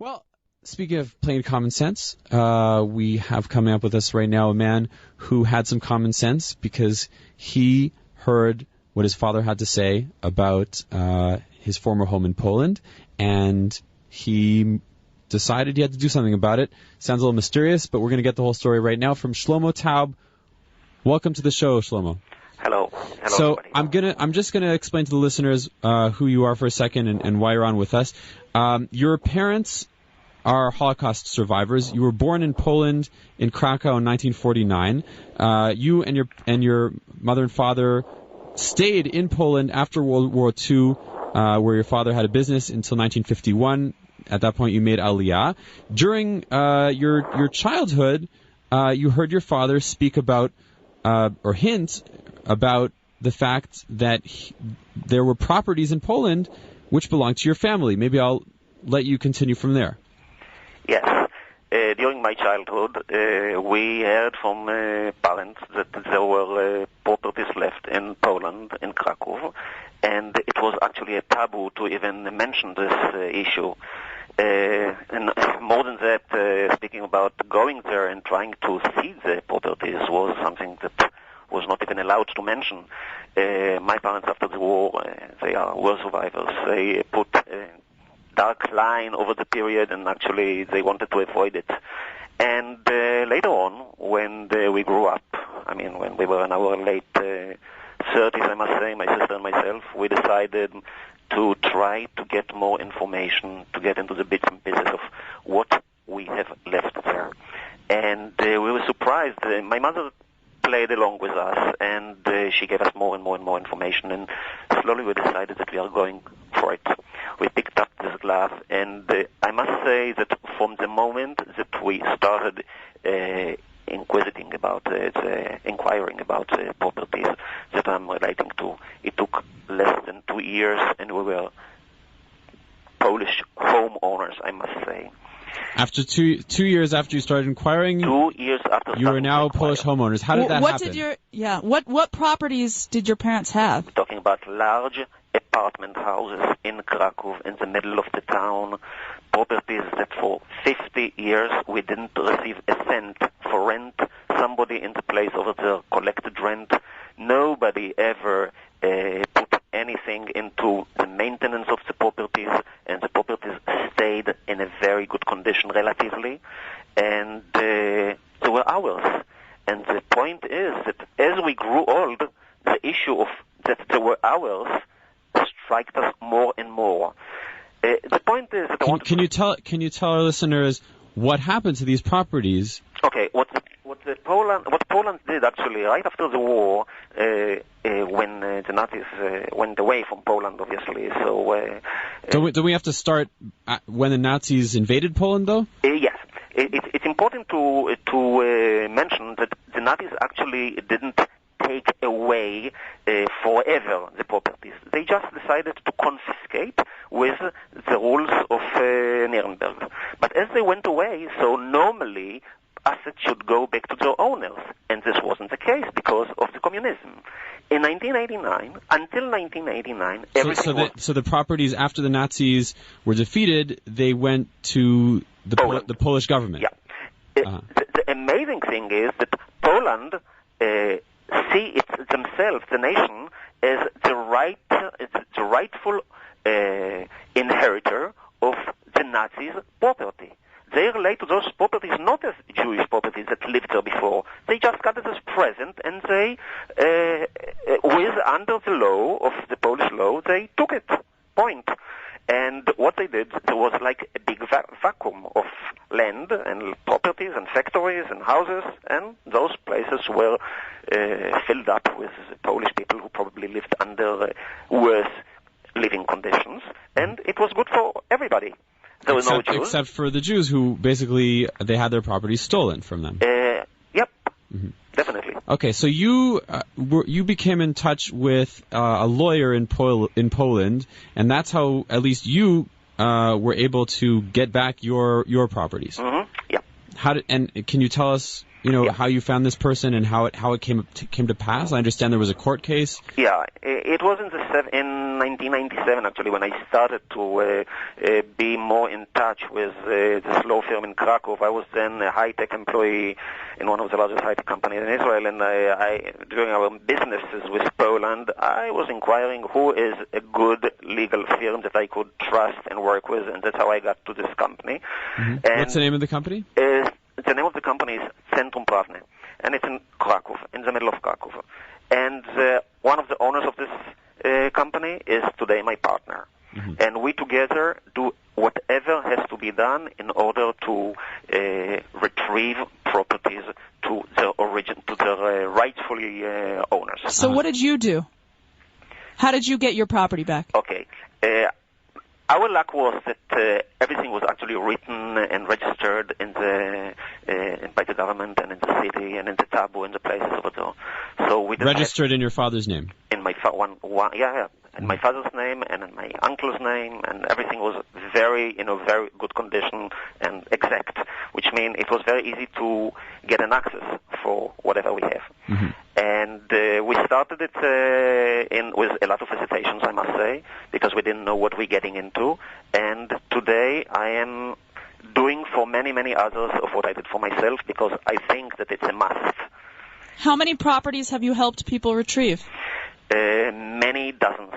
Well, speaking of plain common sense, we have coming up with us right now a man who had some common sense because he heard what his father had to say about his former home in Poland, and he decided he had to do something about it. Sounds a little mysterious, but we're going to get the whole story right now from Shlomo Taub. Welcome to the show, Shlomo. Hello. So everybody. I'm just gonna explain to the listeners who you are for a second and why you're on with us. Your parents are Holocaust survivors. You were born in Poland in Krakow in 1949. You and your mother and father stayed in Poland after World War II, where your father had a business until 1951. At that point, you made Aliyah. During your childhood, you heard your father speak about or hint about the fact that there were properties in Poland which belonged to your family. Maybe I'll let you continue from there. Yes. During my childhood, we heard from parents that there were properties left in Poland, in Krakow, and it was actually a taboo to even mention this issue. And more than that, speaking about going there and trying to see the properties was something that was not even allowed to mention. My parents, after the war, they are war survivors. They put a dark line over the period, and actually they wanted to avoid it. And later on, when we grew up, I mean, when we were in our late 30s, I must say, my sister and myself, we decided to try to get more information, to get into the bits and pieces of what we have left there. And we were surprised. My mother played along with us, and she gave us more and more and more information, and slowly we decided that we are going for it. We picked up this glove, and I must say that from the moment that we started inquiring about properties that I'm relating to, it took less than 2 years, and we were Polish homeowners, I must say. After two years after you started inquiring, 2 years after you are now Polish homeowners. How did that happen? What properties did your parents have? We're talking about large apartment houses in Krakow, in the middle of the town, properties that for 50 years we didn't receive a cent for rent. Somebody in the place over there collected rent. Nobody ever put anything into the maintenance of the properties, and the properties stayed in a very good condition relatively, and they were ours. And the point is that as we grew old, the issue of that they were ours struck us more and more. The point is that can you tell our listeners what happened to these properties? Okay, what Poland did actually right after the war, when the Nazis went away from Poland, obviously. So do we have to start when the Nazis invaded Poland, though? Yes, it's important to mention that the Nazis actually didn't take away forever the properties. They just decided to confiscate with the rules of Nuremberg. But as they went away, so normally assets should go back to their owners, and this wasn't the case because of the communism. In 1989, until 1989, everything so the properties after the Nazis were defeated, they went to the Polish government. Yeah. The amazing thing is that Poland see themselves, the nation, as the rightful inheritor of the Nazis' property. They relate to those properties not as Jewish properties that lived there before. They just got it as present, and they, under the law of the Polish law, they took it. Point. And what they did, there was like a big vacuum of land and properties and factories and houses, and those places were filled up with Polish people who probably lived under worse living conditions, and it was good for everybody. There were no Jews. Except for the Jews, who basically they had their properties stolen from them. Yep, mm-hmm. Definitely. Okay, so you became in touch with a lawyer in Poland, and that's how at least you were able to get back your properties. Mm-hmm. Yeah. And can you tell us how you found this person and how it came to pass? I understand there was a court case. Yeah, it was in 1997 actually when I started to be more in touch with this law firm in Krakow. I was then a high-tech employee in one of the largest high-tech companies in Israel, and I during our businesses with Poland, I was inquiring who is a good legal firm that I could trust and work with, and that's how I got to this company. Mm-hmm. What's the name of the company? The name of the company is Centrum Pravne, and it's in Krakow, in the middle of Krakow. And one of the owners of this company is today my partner. Mm-hmm. And we together do whatever has to be done in order to retrieve properties to their rightfully owners. So what did you do? How did you get your property back? Okay. Our luck was that everything was actually written and registered by the government and in the city and in the Taub and the places over there. So we registered in your father's name. In my in my father's name and in my uncle's name, and everything was very good condition and exact, which means it was very easy to get an access for whatever we have. Mm-hmm. And we started it with a lot of hesitations, I must say, because we didn't know what we're getting into. And today I am doing for many, many others of what I did for myself, because I think that it's a must. How many properties have you helped people retrieve? Many dozens.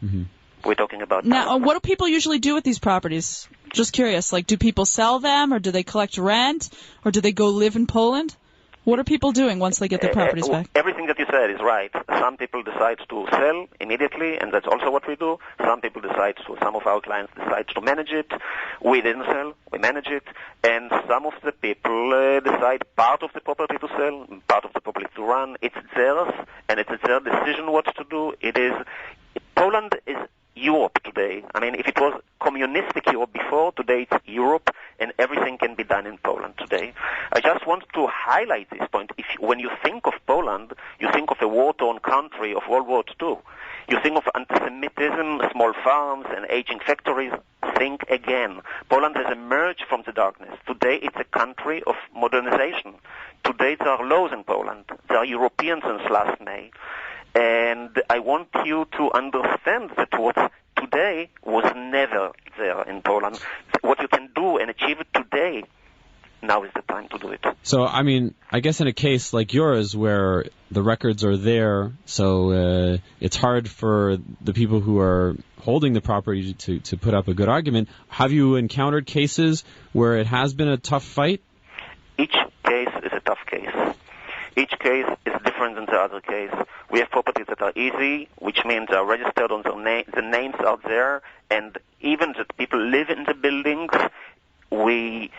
Mm-hmm. We're talking about now. What do people usually do with these properties? Just curious. Like, do people sell them, or do they collect rent, or do they go live in Poland? What are people doing once they get their properties back? Everything that you said is right. Some people decide to sell immediately, and that's also what we do. Some of our clients decide to manage it. We didn't sell, we manage it. And some of the people decide part of the property to sell, part of the property to run. It's theirs, and it's their decision what to do. Poland is Europe today. I mean, if it was communistic Europe before, today it's Europe, and everything can be done in Poland today. I just want to highlight this point. When you think of Poland, you think of a war-torn country of World War II. You think of anti-Semitism, small farms, and aging factories. Think again. Poland has emerged from the darkness. Today it's a country of modernization. Today there are laws in Poland. There are Europeans since last May. And I want you to understand that what today was never there in Poland. What you can do and achieve today, now is the time to do it. So, I mean, I guess in a case like yours where the records are there, so it's hard for the people who are holding the property to put up a good argument. Have you encountered cases where it has been a tough fight? Each case is a tough case. Each case is different than the other case. We have properties that are easy, which means they are registered on the names out there, and even that people live in the buildings, we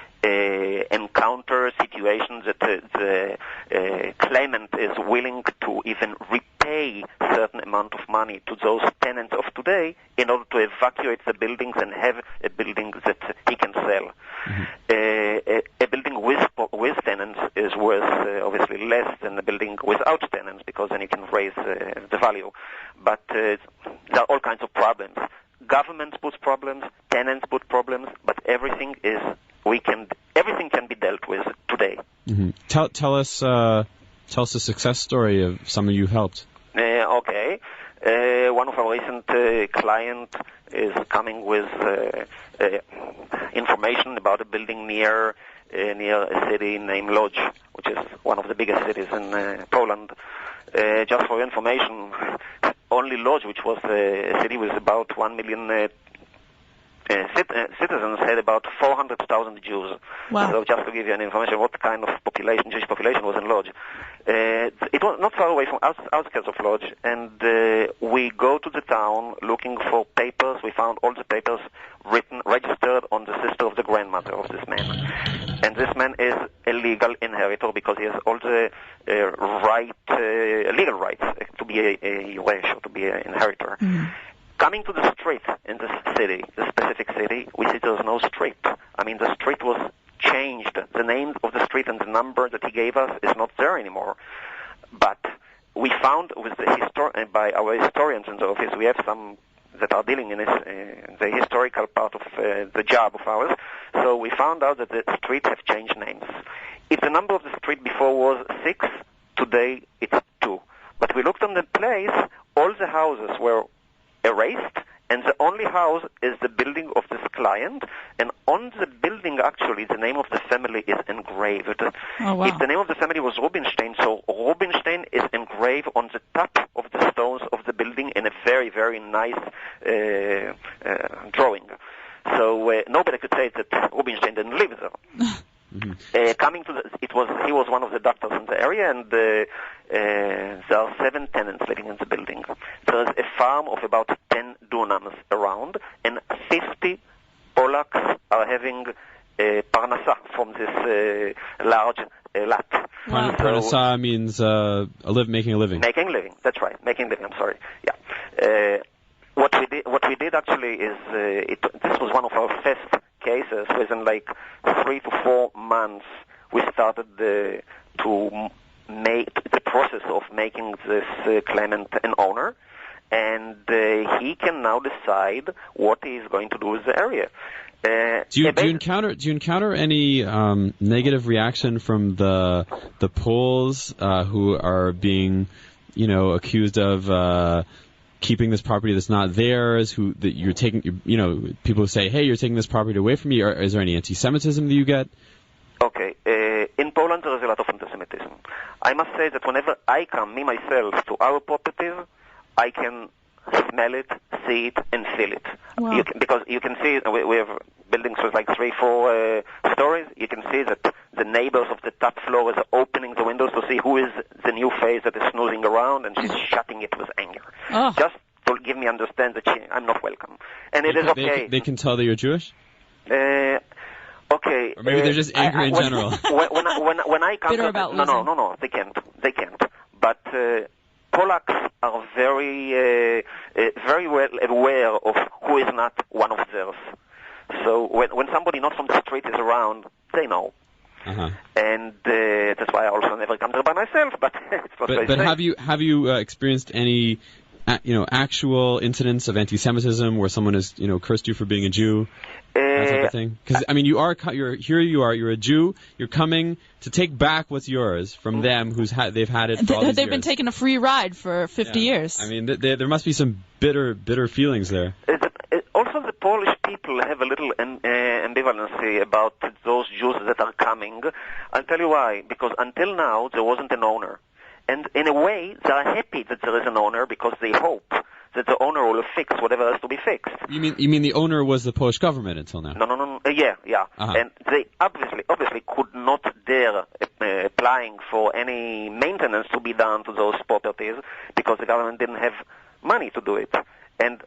encounter situations that the claimant is willing to even repay a certain amount of money to those tenants of today in order to evacuate the buildings and have a building that he can sell. Mm-hmm. A building with tenants is worth obviously less than a building without tenants, because then you can raise the value. But there are all kinds of problems. Governments put problems, tenants put problems, but everything can be dealt with today. Mm-hmm. Tell us a success story of someone you helped. Okay. One of our recent clients is coming with information about a building near a city named Lodz, which is one of the biggest cities in Poland. Just for your information, only Lodz, which was a city with about 1 million citizens, had about 400,000 Jews. Wow. So just to give you an information, what kind of Jewish population was in Lodz. It was not far away from outskirts of Lodz, and we go to the town looking for papers. We found all the papers registered on the sister of the grandmother of this man. And this man is a legal inheritor because he has all the legal rights to be a Yeresh, or to be an inheritor. Mm-hmm. Coming to the street in this city, the specific city, we see there's no street. I mean, the street was changed. The name of the street and the number that he gave us is not there anymore. But we found by our historians in the office, we have some that are dealing in the historical part of the job of ours. So we found out that the streets have changed names. If the number of the street before was 6, today it's 2. But we looked on the place, all the houses were erased, and the only house is the building of this client, and on the building, actually, the name of the family is engraved. Oh, wow. If the name of the family was Rubinstein, so Rubinstein is engraved on the top of the stones of the building in a very, very nice drawing. So nobody could say that Rubinstein didn't live there. He was one of the doctors in the area, and there are 7 tenants living in the building. There is a farm of about 10 dunams around, and 50 Polacks are having parnasa from this large lot. Wow. Parnasa means making a living. Making a living, that's right. Making a living, I'm sorry. Yeah. What we did actually is, this was one of our first cases. Within like 3 to 4 months, we started to make the process of making this claimant an owner, and he can now decide what he is going to do with the area. Do you encounter any negative reaction from the Poles who are being, accused of keeping this property that's not theirs? That you're taking, people say, "Hey, you're taking this property away from me." Or is there any anti-Semitism that you get? Okay, in Poland there is a lot of anti-Semitism. I must say that whenever I come, me myself, to our properties, I can smell it, see it, and feel it. Wow. Because you can see, we have buildings with like 3-4 stories. You can see that the neighbors of the top floors are opening the windows to see who is the new face that is snoozing around, and she's shutting it with anger. Oh. Just to give me understand that I'm not welcome. And it is okay. They can tell that you're Jewish? Okay. Or maybe they're just angry in general. When I come Bitter to about no, they can't. But Polacks are very well aware of who is not one of theirs. So when somebody not from the street is around, they know. Uh-huh. And that's why I also never come there by myself. But it's not very But safe. have you experienced any actual incidents of anti-Semitism where someone has cursed you for being a Jew? That type of thing. Because you're a Jew. You're coming to take back what's yours from them, they've had it. For all these They've been years. taking a free ride for 50 years. I mean, there must be some bitter feelings there. Also, the Polish people have a little ambivalency about those Jews that are coming. I'll tell you why. Because until now, there wasn't an owner. And in a way, they are happy that there is an owner because they hope that the owner will fix whatever has to be fixed. You mean the owner was the Polish government until now? No. Yeah. Uh-huh. And they obviously could not dare applying for any maintenance to be done to those properties because the government didn't have money to do it. And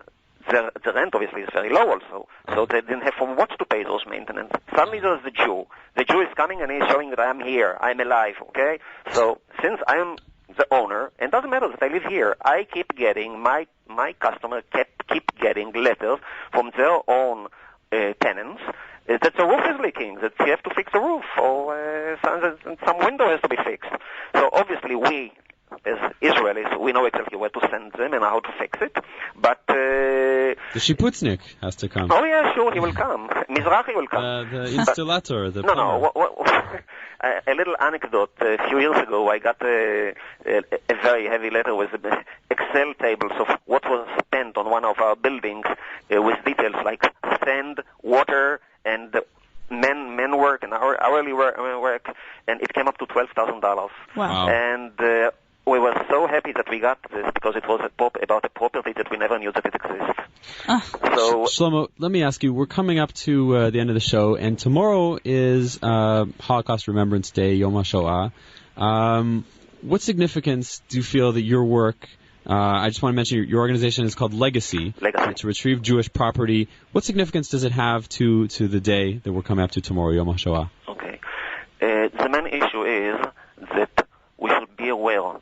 the rent obviously is very low also. So they didn't have from what to pay those maintenance. Suddenly there's the Jew. The Jew is coming and he's showing that I'm here, I'm alive, okay? So since I am the owner, and it doesn't matter that I live here, I keep getting, my customer keep getting letters from their own tenants that the roof is leaking, that you have to fix the roof, or some window has to be fixed. So obviously we, as Israelis, we know exactly where to send them and how to fix it, but the Shiputznik has to come. Oh yeah, sure, he will come. Mizrahi will come. The installator, the No. plumber. A little anecdote. A few years ago, I got a very heavy letter with Excel tables of what was spent on one of our buildings with details like sand, water, and men work and hourly work, and it came up to $12,000. Wow. And we were so happy that we got this because it was about a property that we never knew that it exists. So, Shlomo, let me ask you, we're coming up to the end of the show, and tomorrow is Holocaust Remembrance Day, Yom HaShoah. What significance do you feel that your work, I just want to mention your organization is called Legacy, to retrieve Jewish property. What significance does it have to the day that we're coming up to tomorrow, Yom HaShoah? Okay. The main issue is that we should be aware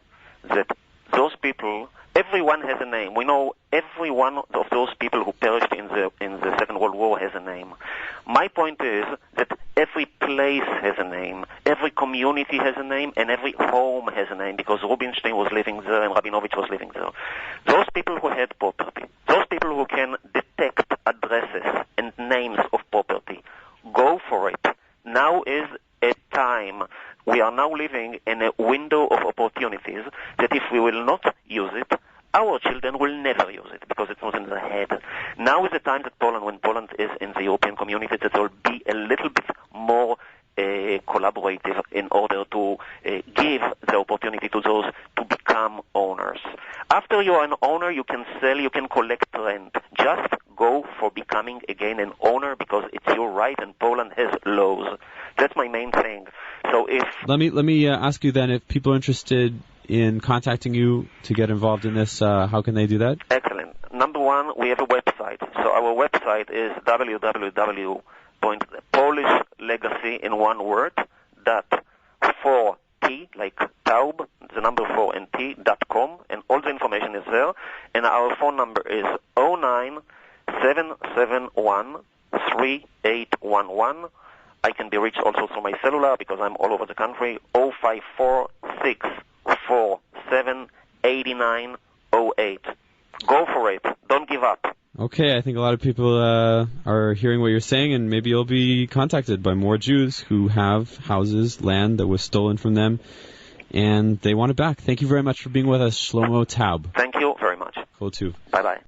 that those people, everyone has a name. We know every one of those people who perished in the Second World War has a name. My point is that Every place has a name, every community has a name, and every home has a name, because Rubinstein was living there and Rabinovich was living there. Those people who had property, those people who can detect addresses and names of property, go for it. Now is a time. We are now living in a window of opportunities that if we will not use it, our children will never use it because it's not in their head. Now is the time that Poland, when Poland is in the European community, that there will be a little bit more collaborative in order to give the opportunity to those to become owners. After you are an owner, you can sell, you can collect rent. Just go for becoming again an owner because it's your right and Poland has laws. That's my main thing. So if... Let me ask you then, if people are interested in contacting you to get involved in this, how can they do that? Excellent. Number one, we have a website. So our website is www.polishlegacy in one word, .4t, like Taub, the number 4 and t.com, and all the information is there. And our phone number is 097713811. I can be reached also through my cellular because I'm all over the country, 0546478908. Go for it. Don't give up. Okay, I think a lot of people are hearing what you're saying, and maybe you'll be contacted by more Jews who have houses, land that was stolen from them, and they want it back. Thank you very much for being with us, Shlomo Taub. Thank you very much. Kol Tuv. Bye-bye.